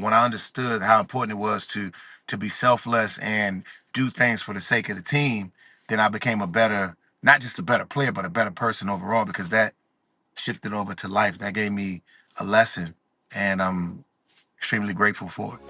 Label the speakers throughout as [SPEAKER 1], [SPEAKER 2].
[SPEAKER 1] when I understood how important it was to be selfless and do things for the sake of the team, then I became a better, not just a better player, but a better person overall, because that shifted over to life. That gave me a lesson, and I'm extremely grateful for it.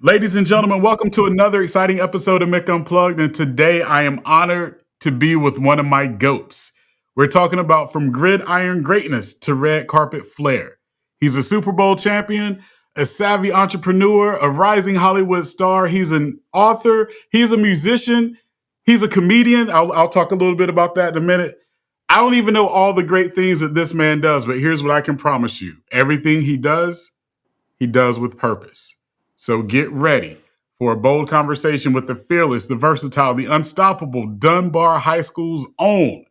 [SPEAKER 2] Ladies and gentlemen, welcome to another exciting episode of Mick Unplugged. And today I am honored to be with one of my GOATs. We're talking about from gridiron greatness to red carpet flair. He's a Super Bowl champion, a savvy entrepreneur, a rising Hollywood star. He's an author. He's a musician. He's a comedian. I'll talk a little bit about that in a minute. I don't even know all the great things that this man does, but here's what I can promise you. Everything he does with purpose. So get ready for a bold conversation with the fearless, the versatile, the unstoppable Dunbar High School's own,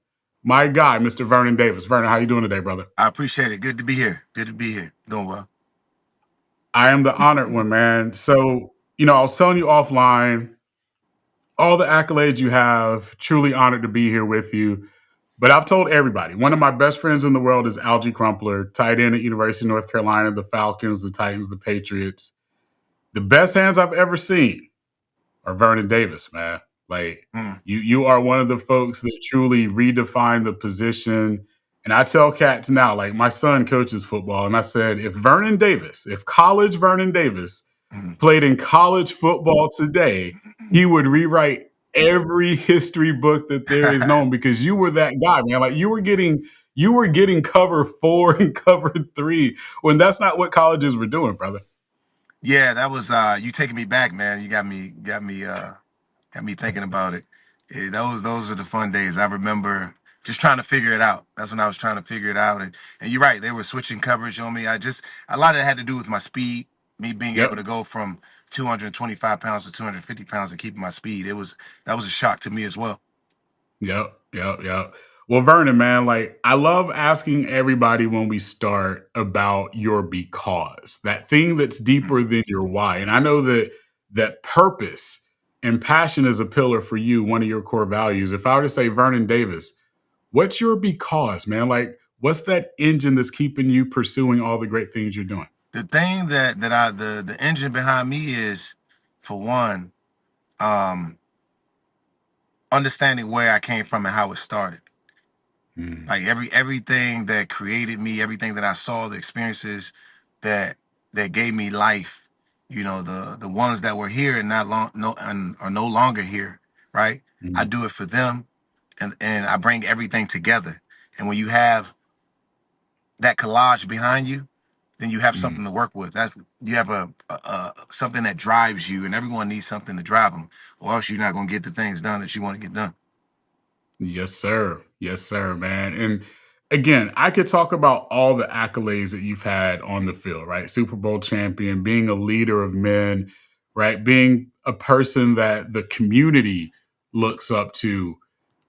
[SPEAKER 2] my guy, Mr. Vernon Davis. Vernon, how you doing today, brother?
[SPEAKER 1] I appreciate it. Good to be here. Good to be here. Doing well.
[SPEAKER 2] I am the honored one, man. So, I was telling you offline, all the accolades you have, truly honored to be here with you. But I've told everybody, one of my best friends in the world is Algie Crumpler, tight end at University of North Carolina, the Falcons, the Titans, the Patriots. The best hands I've ever seen are Vernon Davis, man. Like you are one of the folks that truly redefined the position. And I tell cats now, like my son coaches football, and I said, if college Vernon Davis played in college football today, he would rewrite every history book that there is known because you were that guy, man. Like you were getting cover 4 and cover 3 when that's not what colleges were doing, brother.
[SPEAKER 1] Yeah, that was you taking me back, man. You got me thinking about it. Those are the fun days. I remember just trying to figure it out. That's when I was trying to figure it out. And you're right, they were switching coverage on me. A lot of it had to do with my speed, me being able
[SPEAKER 2] Yep.
[SPEAKER 1] to go from 225 pounds to 250 pounds and keeping my speed. That was a shock to me as well.
[SPEAKER 2] Yep. Well, Vernon, man, like I love asking everybody when we start about your because, that thing that's deeper than your why. And I know that purpose and passion is a pillar for you, one of your core values. If I were to say, Vernon Davis, what's your because, man? Like, what's that engine that's keeping you pursuing all the great things you're doing?
[SPEAKER 1] The thing the engine behind me is, for one, um, understanding where I came from and how it started.
[SPEAKER 2] Mm,
[SPEAKER 1] Like everything that created me, everything that I saw, the experiences that that gave me life, the ones that were here and not long no and are no longer here, right? I
[SPEAKER 2] mm,
[SPEAKER 1] do it for them, and I bring everything together. And when you have that collage behind you, then you have
[SPEAKER 2] mm.
[SPEAKER 1] something to work with. That's You have a something that drives you, and everyone needs something to drive them, or else you're not going to get the things done that you want to get done.
[SPEAKER 2] Yes, sir. Yes, sir, man. And again, I could talk about all the accolades that you've had on the field, right? Super Bowl champion, being a leader of men, right? Being a person that the community looks up to.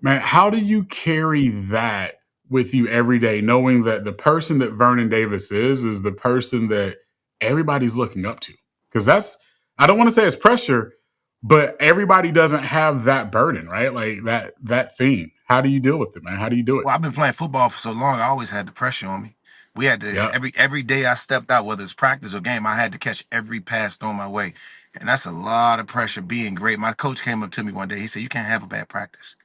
[SPEAKER 2] Man, how do you carry that with you every day, knowing that the person that Vernon Davis is the person that everybody's looking up to? Because I don't want to say it's pressure, but everybody doesn't have that burden, right? Like that thing. How do you deal with it, man? How do you do it?
[SPEAKER 1] Well, I've been playing football for so long. I always had the pressure on me. We had to
[SPEAKER 2] Yeah.
[SPEAKER 1] every day I stepped out, whether it's practice or game, I had to catch every pass thrown my way, and that's a lot of pressure. Being great, my coach came up to me one day. He said, "You can't have a bad practice.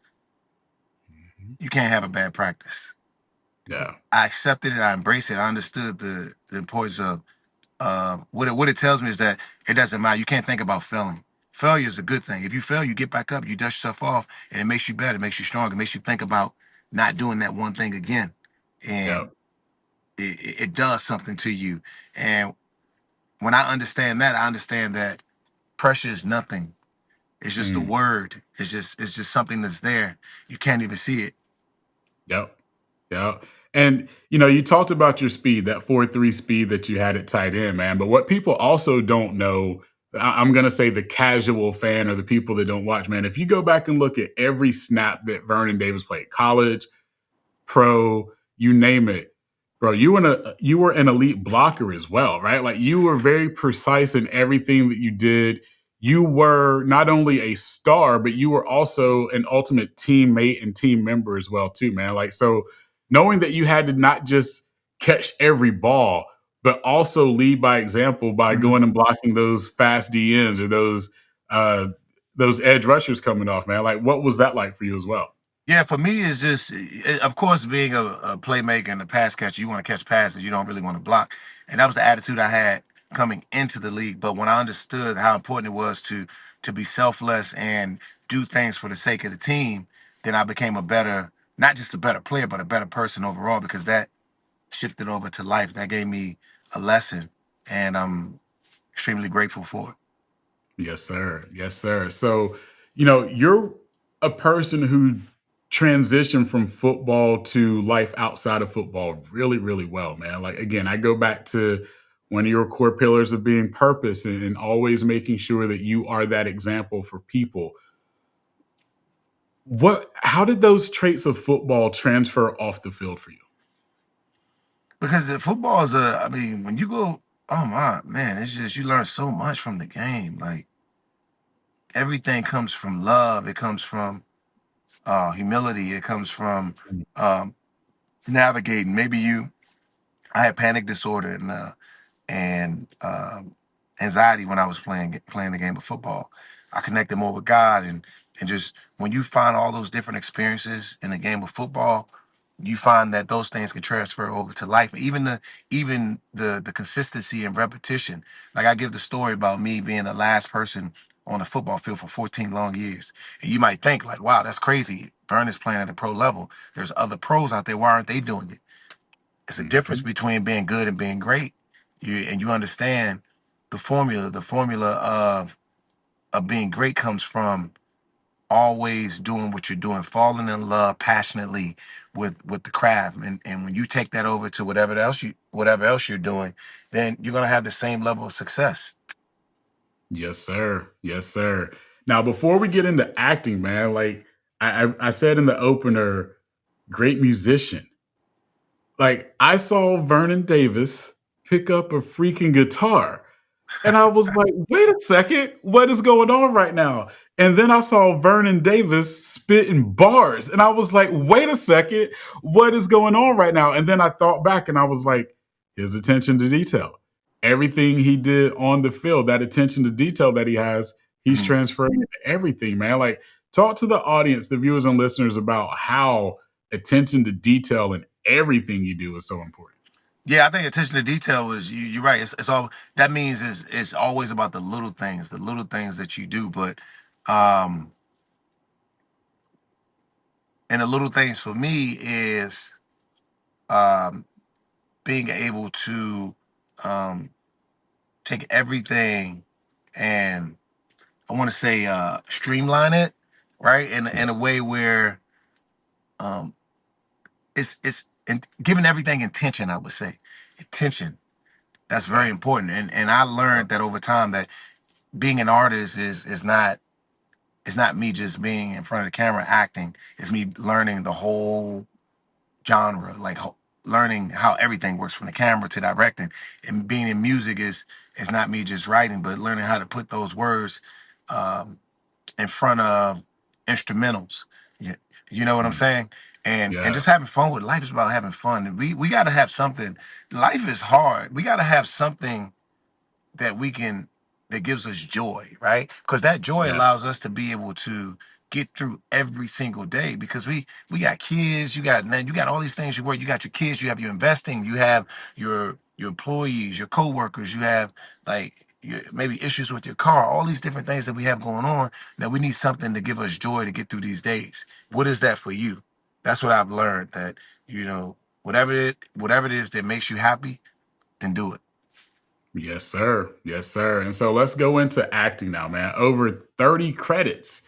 [SPEAKER 2] Mhm.
[SPEAKER 1] You can't have a bad practice."
[SPEAKER 2] Yeah.
[SPEAKER 1] I accepted it. I embraced it. I understood the importance of what it tells me is that it doesn't matter. You can't think about failing. Failure is a good thing. If you fail, you get back up, you dust yourself off, and it makes you better, it makes you stronger, it makes you think about not doing that one thing again.
[SPEAKER 2] Yeah.
[SPEAKER 1] And it does something to you. And when I understand that, I understand that pressure is nothing. It's just a
[SPEAKER 2] Mm.
[SPEAKER 1] word. It's just something that's there. You can't even see it.
[SPEAKER 2] Yep. Yep. And you talked about your speed, that 4.3 speed that you had at tight end, man. But what people also don't know, I'm gonna say the casual fan or the people that don't watch, man. If you go back and look at every snap that Vernon Davis played, college, pro, you name it, bro. You were an elite blocker as well, right? Like you were very precise in everything that you did. You were not only a star, but you were also an ultimate teammate and team member as well, too, man. Like so, knowing that you had to not just catch every ball, but also lead by example by
[SPEAKER 1] Mhm.
[SPEAKER 2] going and blocking those fast DNs or those edge rushers coming off, man. Like, what was that like for you as well?
[SPEAKER 1] Yeah, for me, it's just, of course, being a playmaker and a pass catcher, you want to catch passes, you don't really want to block. And that was the attitude I had coming into the league. But when I understood how important it was to be selfless and do things for the sake of the team, then I became a better, not just a better player, but a better person overall, because that shifted over to life. That gave me a lesson, and I'm extremely grateful for it.
[SPEAKER 2] Yes, sir. Yes, sir. So, you're a person who transitioned from football to life outside of football really, really well, man. Like, again, I go back to one of your core pillars of being purpose and always making sure that you are that example for people. How did those traits of football transfer off the field for you?
[SPEAKER 1] Because the football is I mean, when you go, oh my man, it's just you learn so much from the game. Like everything comes from love. It comes from humility. It comes from um, navigating. I had panic disorder and anxiety when I was playing the game of football. I connected more with God and just when you find all those different experiences in the game of football, you find that those things can transfer over to life. Even the consistency and repetition. Like I give the story about me being the last person on the football field for 14 long years. And you might think like, wow, that's crazy. Vern is playing at a pro level. There's other pros out there. Why aren't they doing it? It's a difference
[SPEAKER 2] Mhm.
[SPEAKER 1] between being good and being great. You understand the formula. The formula of being great comes from always doing what you're doing, falling in love passionately with the craft. And when you take that over to whatever else you're doing, then you're gonna have the same level of success.
[SPEAKER 2] Yes, sir. Yes, sir. Now, before we get into acting, man, like I said in the opener, great musician. Like I saw Vernon Davis pick up a freaking guitar. And I was like, wait a second, what is going on right now? And then I saw Vernon Davis spitting bars. And I was like, wait a second, what is going on right now? And then I thought back and I was like, his attention to detail. Everything he did on the field, that attention to detail that he has, he's
[SPEAKER 1] Mhm.
[SPEAKER 2] transferring it to everything, man. Like, talk to the audience, the viewers and listeners about how attention to detail in everything you do is so important.
[SPEAKER 1] Yeah, I think attention to detail is you're right. It's all that means is it's always about the little things that you do. But um, and the little things for me is um being able to um, take everything and I want to say streamline it, right? In a way where um, it's and giving everything intention. I would say intention. That's very
[SPEAKER 2] Yeah.
[SPEAKER 1] important. And I learned that over time that being an artist is not it's not me just being in front of the camera acting. It's me learning the whole genre, like learning how everything works from the camera to directing. And being in music is not me just writing, but learning how to put those words um, in front of instrumentals. You, you know what I'm
[SPEAKER 2] Mm.
[SPEAKER 1] saying? And
[SPEAKER 2] Yeah.
[SPEAKER 1] just having fun with life is about having fun. And we got to have something. Life is hard. We got to have something that we can that gives us joy, right? Because that joy
[SPEAKER 2] Yeah.
[SPEAKER 1] allows us to be able to get through every single day because we got kids, you got all these things you work, you got your kids, you have your investing, you have your employees, your coworkers, you have like maybe issues with your car, all these different things that we have going on that we need something to give us joy to get through these days. What is that for you? That's what I've learned that, whatever it is that makes you happy, then do it.
[SPEAKER 2] Yes, sir. Yes, sir. And so let's go into acting now, man. Over 30 credits.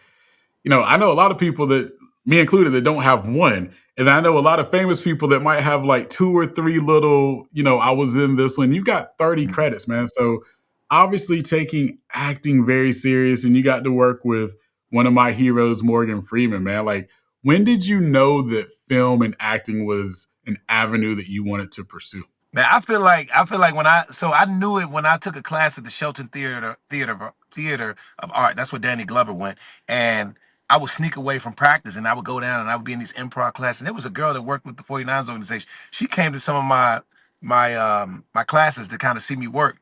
[SPEAKER 2] I know a lot of people that, me included, that don't have one. And I know a lot of famous people that might have like two or three little, I was in this one. You got 30 credits, man. So obviously taking acting very serious. And you got to work with one of my heroes, Morgan Freeman, man. Like, when did you know that film and acting was an avenue that you wanted to pursue?
[SPEAKER 1] Man, I feel like I knew it when I took a class at the Shelton Theater of Art. That's where Danny Glover went, and I would sneak away from practice and I would go down and I would be in these improv classes. And there was a girl that worked with the 49ers organization. She came to some of my classes to kind of see me work.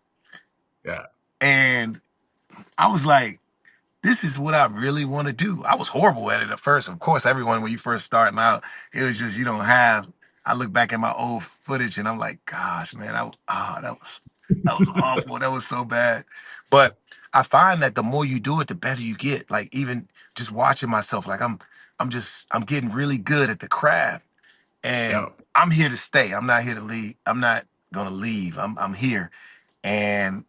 [SPEAKER 2] Yeah.
[SPEAKER 1] And I was like, this is what I really want to do. I was horrible at it at first. Of course, everyone, when you first starting out, it was just, you don't have, I look back at my old footage and I'm like, gosh, man, that was awful. That was so bad. But I find that the more you do it, the better you get. Like even just watching myself, like I'm getting really good at the craft and
[SPEAKER 2] Yeah.
[SPEAKER 1] I'm here to stay. I'm not here to leave. I'm not going to leave. I'm here. And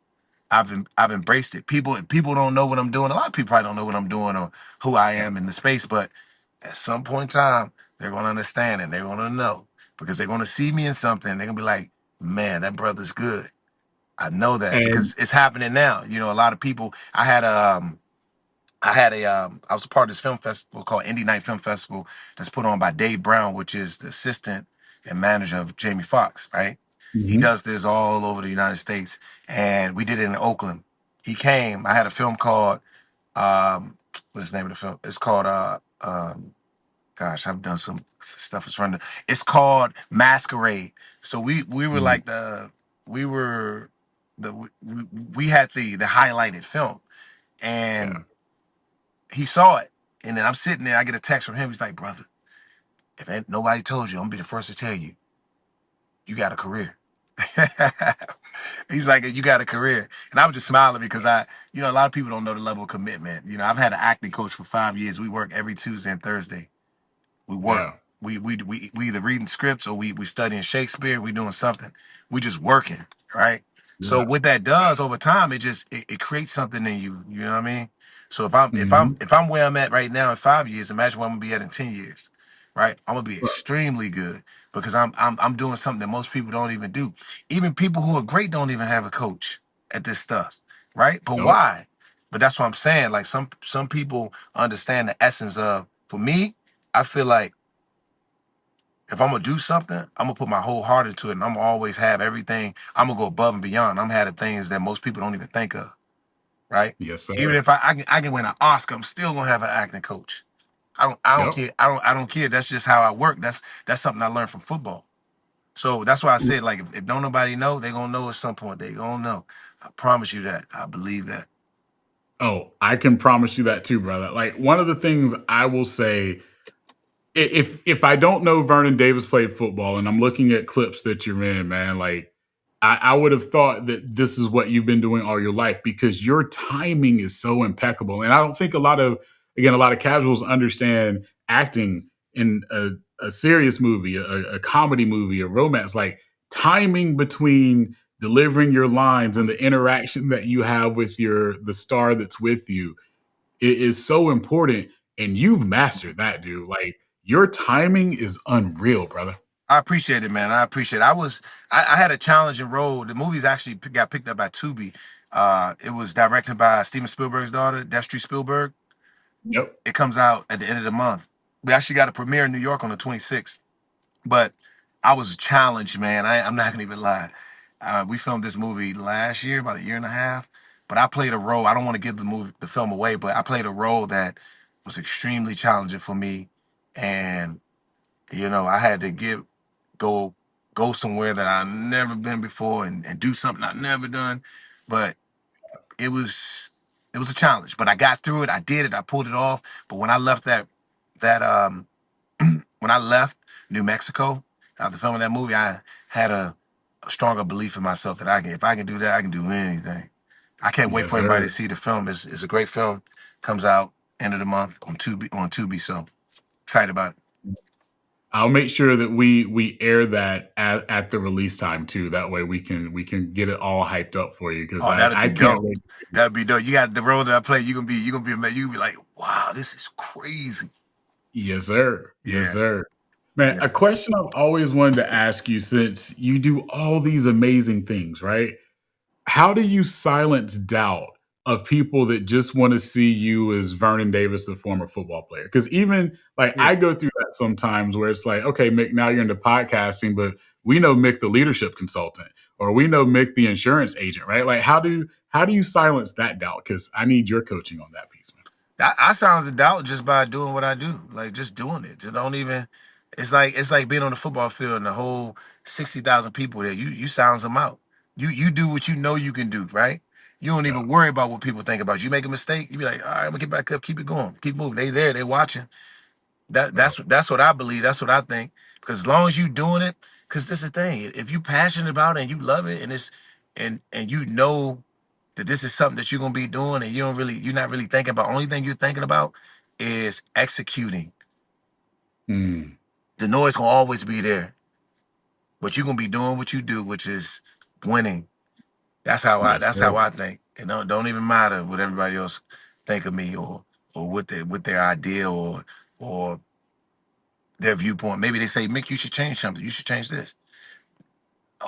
[SPEAKER 1] I've embraced it. People don't know what I'm doing. A lot of people probably don't know what I'm doing or who I
[SPEAKER 2] Yeah.
[SPEAKER 1] am in the space, but at some point in time, they're gonna understand and they're gonna know because they're gonna see me in something. They're gonna be like, man, that brother's good. I know that
[SPEAKER 2] And
[SPEAKER 1] because it's happening now. You know, a lot of people. I was a part of this film festival called Indie Night Film Festival that's put on by Dave Brown, which is the assistant and manager of Jamie Foxx, right? He
[SPEAKER 2] mhm,
[SPEAKER 1] does this all over the United States. And we did it in Oakland. He came, I had a film called, what's the name of the film? It's called, gosh, I've done some stuff. It's called Masquerade. So we were
[SPEAKER 2] mhm,
[SPEAKER 1] like we were we had the highlighted film.
[SPEAKER 2] yeah.
[SPEAKER 1] And he saw it. And then I'm sitting there, I get a text from him. He's like, brother, if ain't nobody told you, I'm gonna be the first to tell you, you got a career. He's like, you got a career. And I was just smiling because a lot of people don't know the level of commitment. You know, I've had an acting coach for 5 years. We work every Tuesday and Thursday. We work.
[SPEAKER 2] Yeah.
[SPEAKER 1] We either reading scripts or we studying Shakespeare. We doing something. We just working, right? So
[SPEAKER 2] Yeah.
[SPEAKER 1] what that does over time, it creates something in you. You know what I mean? So
[SPEAKER 2] Mhm.
[SPEAKER 1] if I'm where I'm at right now in 5 years, imagine where I'm gonna be at in 10 years, right? I'm gonna be extremely good because I'm doing something that most people don't even do. Even people who are great don't even have a coach at this stuff, right? But
[SPEAKER 2] Nope.
[SPEAKER 1] why? But that's what I'm saying. Like some people understand the essence of. For me, I feel like if I'm gonna do something, I'm gonna put my whole heart into it, and I'm gonna always have everything. I'm gonna go above and beyond. I'm having things that most people don't even think of, right?
[SPEAKER 2] Yes,
[SPEAKER 1] Even
[SPEAKER 2] sir.
[SPEAKER 1] if I can win an Oscar, I'm still gonna have an acting coach. I don't
[SPEAKER 2] Yep.
[SPEAKER 1] care. I don't care. That's just how I work. That's something I learned from football. So that's why I said like if don't nobody know, they gonna know at some point. They gonna know. I promise you that. I believe that.
[SPEAKER 2] Oh, I can promise you that too, brother. Like one of the things I will say, if I don't know Vernon Davis played football and I'm looking at clips that you're in, man, like I would have thought that this is what you've been doing all your life because your timing is so impeccable. And I don't think a lot of casuals understand acting in a serious movie, a comedy movie, a romance, like timing between delivering your lines and the interaction that you have with the star that's with you. It is so important, and you've mastered that, dude. Like your timing is unreal, brother.
[SPEAKER 1] I appreciate it, man. I appreciate it. I had a challenging role. The movie's actually got picked up by Tubi. It was directed by Steven Spielberg's daughter, Destry Spielberg.
[SPEAKER 2] Yep.
[SPEAKER 1] It comes out at the end of the month. We actually got a premiere in New York on the 26th. But I was challenged, man. I'm not gonna even lie. We filmed this movie last year, about a year and a half. But I played a role. I don't want to give the film away, but I played a role that was extremely challenging for me, and I had to go go somewhere that I've never been before and do something I've never done. But it was it was a challenge. But I got through it. I did it. I pulled it off. But when I left that when I left New Mexico after filming that movie, I had a stronger belief in myself that if I can do that, I can do anything. I can't wait
[SPEAKER 2] Yes,
[SPEAKER 1] for everybody
[SPEAKER 2] sir.
[SPEAKER 1] to see the film. It's a great film. Comes out end of the month on Tubi. So excited about it.
[SPEAKER 2] I'll make sure that we air that at the release time too. That way we can get it all hyped up for you because
[SPEAKER 1] Oh,
[SPEAKER 2] I
[SPEAKER 1] that'd
[SPEAKER 2] I
[SPEAKER 1] be
[SPEAKER 2] can't
[SPEAKER 1] dope.
[SPEAKER 2] wait to see it.
[SPEAKER 1] That'd be dope. You got the role that I play. You gonna be amazed. You gonna be like, wow, this is crazy.
[SPEAKER 2] Yes, sir. Yes,
[SPEAKER 1] Yeah,
[SPEAKER 2] sir. Man,
[SPEAKER 1] yeah,
[SPEAKER 2] a question I've always wanted to ask you since you do all these amazing things, right? How do you silence doubt of people that just want to see you as Vernon Davis, the former football player? Because even like
[SPEAKER 1] yeah.
[SPEAKER 2] I go through that sometimes where it's like, okay, Mick, now you're into podcasting, but we know Mick, the leadership consultant, or we know Mick, the insurance agent, right? Like, how do you silence that doubt? Because I need your coaching on that piece, man.
[SPEAKER 1] I sounds a doubt just by doing what I do, like just doing it. Just don't even. It's like being on the football field and the whole 60,000 people there. You sounds them out. You do what you know you can do, right? You don't
[SPEAKER 2] Yeah.
[SPEAKER 1] even worry about what people think about you. You make a mistake, you be like, all right, I'm gonna get back up, keep it going, keep moving. They there, they watching.
[SPEAKER 2] Yeah.
[SPEAKER 1] That's what I believe. That's what I think. Because as long as you doing it, because this is the thing. If you passionate about it and you love it, and it's and you know that this is something that you're gonna be doing, and you're not really thinking about. Only thing you're thinking about is executing.
[SPEAKER 2] Mm.
[SPEAKER 1] The noise gonna always be there, but you're gonna be doing what you do, which is winning.
[SPEAKER 2] Yes,
[SPEAKER 1] That's
[SPEAKER 2] sir.
[SPEAKER 1] how I think. It don't even matter what everybody else think of me, or what their idea or their viewpoint. Maybe they say, Mick, you should change something. You should change this.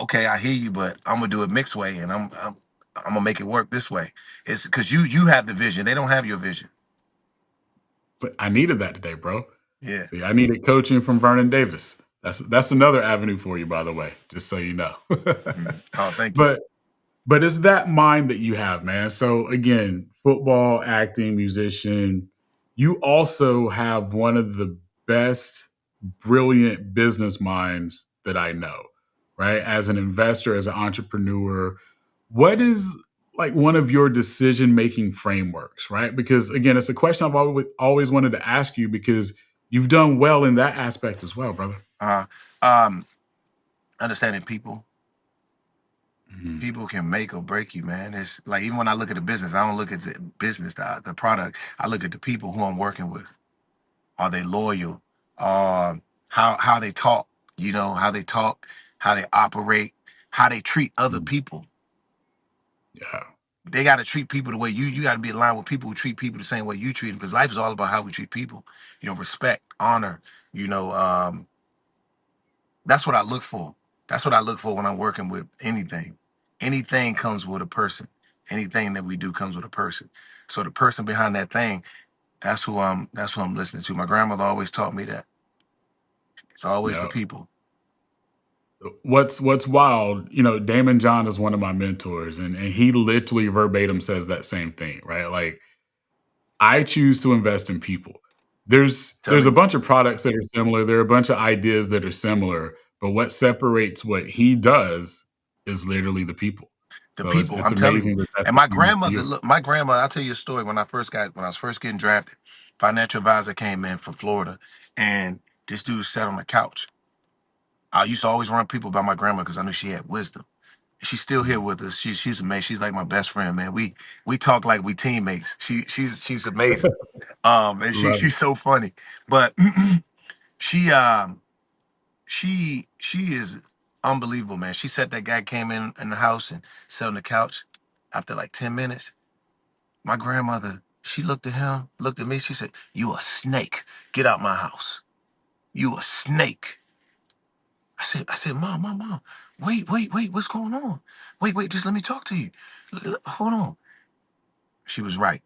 [SPEAKER 1] Okay, I hear you, but I'm gonna do it mixed way, and I'm gonna make it work this way. It's because you have the vision. They don't have your vision.
[SPEAKER 2] So I needed that today, bro.
[SPEAKER 1] Yeah.
[SPEAKER 2] See, I needed coaching from Vernon Davis. That's another avenue for you, by the way, just so you know.
[SPEAKER 1] Mhm. Oh, thank you.
[SPEAKER 2] but but it's that mind that you have, man. So again, football, acting, musician, you also have one of the best, brilliant business minds that I know, right? As an investor, as an entrepreneur, what is like one of your decision making frameworks, right? Because again, it's a question I've always wanted to ask you because you've done well in that aspect as well, brother.
[SPEAKER 1] Uh, um, Understanding people.
[SPEAKER 2] Mhm.
[SPEAKER 1] People can make or break you, man. It's like even when I look at the business, I don't look at the business, the product. I look at the people who I'm working with. Are they loyal? How they talk? You know how they talk, how they operate, how they treat other
[SPEAKER 2] Mhm.
[SPEAKER 1] people.
[SPEAKER 2] Yeah,
[SPEAKER 1] They got to treat people the way you got to be aligned with people who treat people the same way you treat them, because life is all about how we treat people. Respect, honor. You know, that's what I look for. That's what I look for when I'm working with anything. Anything comes with a person. Anything that we do comes with a person. So the person behind that thing, that's who I'm listening to. My grandmother always taught me that. It's always the
[SPEAKER 2] yeah.
[SPEAKER 1] people.
[SPEAKER 2] What's wild, Damon John is one of my mentors, and he literally verbatim says that same thing, right? Like I choose to invest in people. There's a
[SPEAKER 1] Telling you.
[SPEAKER 2] bunch of products that are similar. There are a bunch of ideas that are similar, but what separates what he does is literally the people.
[SPEAKER 1] The
[SPEAKER 2] So
[SPEAKER 1] people,
[SPEAKER 2] it's
[SPEAKER 1] I'm telling you.
[SPEAKER 2] amazing that that's
[SPEAKER 1] And
[SPEAKER 2] the
[SPEAKER 1] my
[SPEAKER 2] same way for
[SPEAKER 1] grandmother,
[SPEAKER 2] you.
[SPEAKER 1] look, my grandmother, I'll tell you a story. When I was first getting drafted, financial advisor came in from Florida, and this dude sat on the couch. I used to always run people by my grandma because I knew she had wisdom. She's still here
[SPEAKER 2] Mm.
[SPEAKER 1] with us. She's amazing. She's like my best friend, man. We talk like we teammates. She's amazing. And
[SPEAKER 2] Love it.
[SPEAKER 1] she's so funny. But she she is unbelievable, man. She said that guy came in the house and sat on the couch. After like 10 minutes, my grandmother, she looked at him, looked at me, she said, "You a snake. Get out my house. You a snake." I said, Mom, wait, what's going on? Wait, just let me talk to you. Hold on. She was right.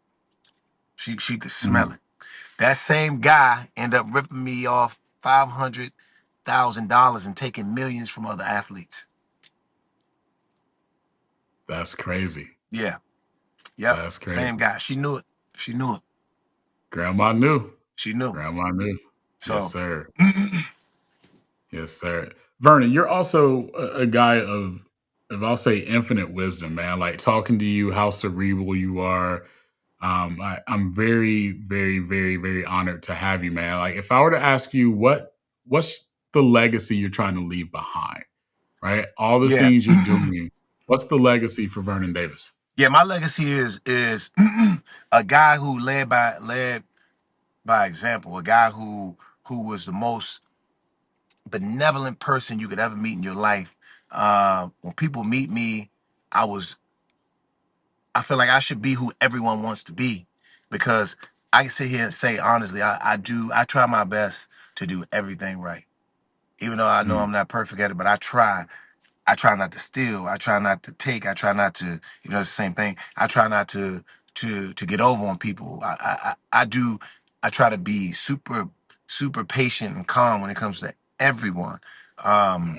[SPEAKER 1] She could smell
[SPEAKER 2] Mhm.
[SPEAKER 1] it. That same guy ended up ripping me off $500,000 and taking millions from other athletes.
[SPEAKER 2] That's crazy.
[SPEAKER 1] Yeah. Yep.
[SPEAKER 2] That's
[SPEAKER 1] Same
[SPEAKER 2] crazy.
[SPEAKER 1] guy. She knew it. She knew it.
[SPEAKER 2] Grandma knew.
[SPEAKER 1] She knew.
[SPEAKER 2] Grandma knew. Yes,
[SPEAKER 1] So
[SPEAKER 2] sir. Yes, sir. Vernon, you're also a guy of I'll say infinite wisdom, man. Like talking to you, how cerebral you are. I'm very, very, very, very honored to have you, man. Like if I were to ask you what's the legacy you're trying to leave behind, right? All the
[SPEAKER 1] yeah.
[SPEAKER 2] things you're doing. What's the legacy for Vernon Davis?
[SPEAKER 1] Yeah, my legacy is a guy who led by example, a guy who was the most benevolent person you could ever meet in your life. When people meet me, I was I feel like I should be who everyone wants to be, because I can sit here and say honestly, I try my best to do everything right. Even though I know
[SPEAKER 2] Mm,
[SPEAKER 1] I'm not perfect at it, but I try. I try not to steal. I try not to take. I try not to, it's the same thing. I try not to get over on people. I do. I try to be super patient and calm when it comes to everyone.
[SPEAKER 2] yeah,
[SPEAKER 1] Um,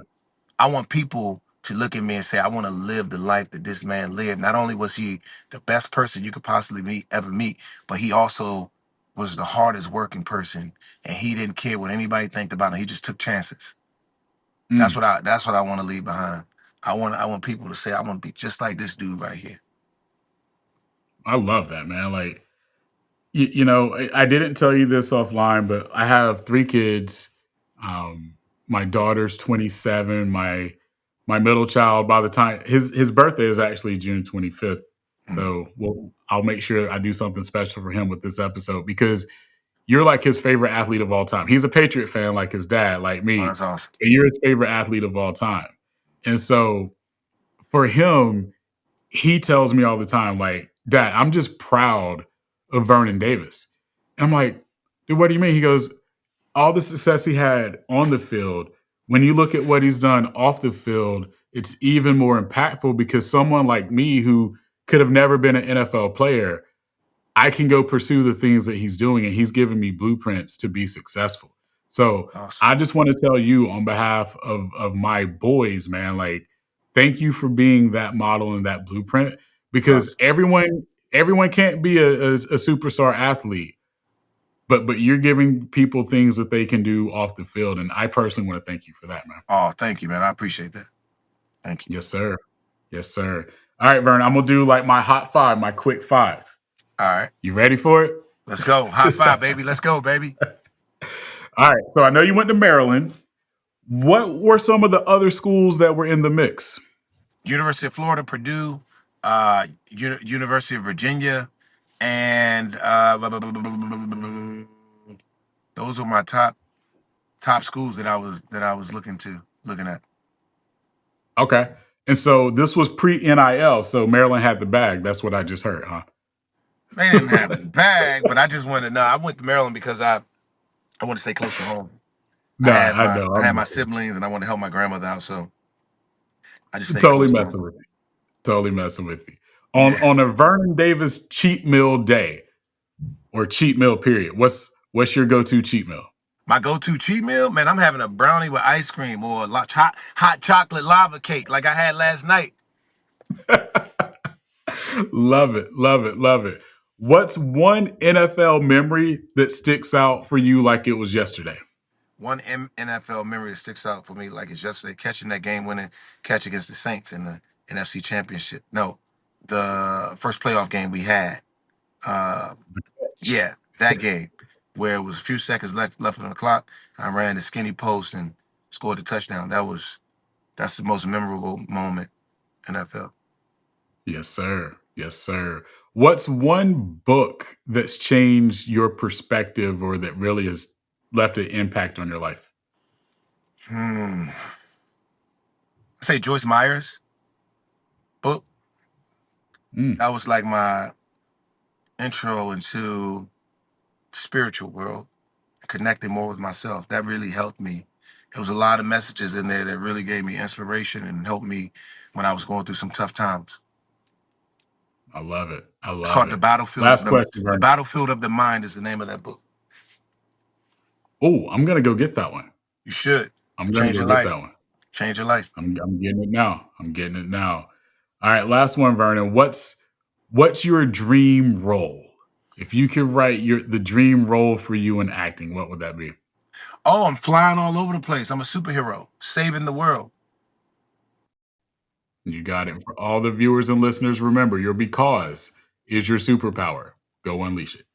[SPEAKER 1] I want people to look at me and say, I want to live the life that this man lived. Not only was he the best person you could possibly ever meet, but he also was the hardest working person, and he didn't care what anybody think about him. He just took chances.
[SPEAKER 2] Mm,
[SPEAKER 1] That's what I want to leave behind. I want people to say I want to be just like this dude right here.
[SPEAKER 2] I love that, man. Like, I didn't tell you this offline, but I have 3 kids. Um, my daughter's 27. My middle child, by the time his birthday is actually June 25th.
[SPEAKER 1] Mm.
[SPEAKER 2] So I'll make sure I do something special for him with this episode because you're like his favorite athlete of all time. He's a Patriot fan like his dad, like
[SPEAKER 1] Oh,
[SPEAKER 2] me,
[SPEAKER 1] that's awesome.
[SPEAKER 2] and you're his favorite athlete of all time. And so for him, he tells me all the time, like, Dad, I'm just proud of Vernon Davis. And I'm like, dude, what do you mean? He goes, all the success he had on the field, when you look at what he's done off the field, it's even more impactful because someone like me who could have never been an NFL player, I can go pursue the things that he's doing, and he's giving me blueprints to be successful. So
[SPEAKER 1] Awesome.
[SPEAKER 2] I just want to tell you on behalf of my boys, man, like, thank you for being that model and that blueprint because
[SPEAKER 1] Awesome.
[SPEAKER 2] everyone can't be a superstar athlete, but you're giving people things that they can do off the field. And I personally want to thank you for that, man.
[SPEAKER 1] Oh, thank you, man. I appreciate that. Thank you.
[SPEAKER 2] Yes, sir. Yes, sir. All right, Vern, I'm gonna do like my hot 5, my quick 5.
[SPEAKER 1] All right.
[SPEAKER 2] You ready for it?
[SPEAKER 1] Let's go. High five, baby. Let's go, baby.
[SPEAKER 2] All right. So I know you went to Maryland. What were some of the other schools that were in the mix?
[SPEAKER 1] University of Florida, Purdue, University of Virginia, and those were my top schools that I was looking at.
[SPEAKER 2] Okay. And so this was pre NIL. So Maryland had the bag. That's what I just heard, huh?
[SPEAKER 1] They didn't have the bag, but I just wanted to know. I went to Maryland because I want to stay close to home.
[SPEAKER 2] No, I know.
[SPEAKER 1] I had
[SPEAKER 2] I'm
[SPEAKER 1] my siblings and I want to help my grandmother out, so I just stayed
[SPEAKER 2] totally
[SPEAKER 1] close to home.
[SPEAKER 2] messing with you. Totally messing with you. On
[SPEAKER 1] Yeah.
[SPEAKER 2] on a Vernon Davis cheat meal day or cheat meal period, what's your go-to cheat meal?
[SPEAKER 1] My go-to cheat meal, man, I'm having a brownie with ice cream or a hot chocolate lava cake like I had last night.
[SPEAKER 2] Love it. Love it. Love it. What's one NFL memory that sticks out for you like it was yesterday?
[SPEAKER 1] One NFL memory that sticks out for me like it's yesterday, catching that game-winning catch against the Saints in the NFC Championship. No, the first playoff game we had. Uh, yeah, that game where it was a few seconds left on the clock. I ran the skinny post and scored the touchdown. That's the most memorable moment in NFL.
[SPEAKER 2] Yes, sir. Yes, sir. What's one book that's changed your perspective or that really has left an impact on your life?
[SPEAKER 1] I say Joyce Meyer's book.
[SPEAKER 2] Mm,
[SPEAKER 1] That was like my intro into the spiritual world, connecting more with myself. That really helped me. There was a lot of messages in there that really gave me inspiration and helped me when I was going through some tough times.
[SPEAKER 2] I love it. I
[SPEAKER 1] It's
[SPEAKER 2] love
[SPEAKER 1] called
[SPEAKER 2] it. Last question,
[SPEAKER 1] The
[SPEAKER 2] Vernon.
[SPEAKER 1] Battlefield of the Mind is the name of that book.
[SPEAKER 2] Oh, I'm gonna go get that one.
[SPEAKER 1] You should
[SPEAKER 2] I'm gonna
[SPEAKER 1] change
[SPEAKER 2] go
[SPEAKER 1] your
[SPEAKER 2] get that
[SPEAKER 1] life.
[SPEAKER 2] one.
[SPEAKER 1] Change your life.
[SPEAKER 2] I'm getting it now. I'm getting it now. All right, last one, Vernon. What's your dream role? If you could write the dream role for you in acting, what would that be?
[SPEAKER 1] Oh, I'm flying all over the place. I'm a superhero, saving the world.
[SPEAKER 2] You got it. For all the viewers and listeners, remember your because is your superpower. Go unleash it.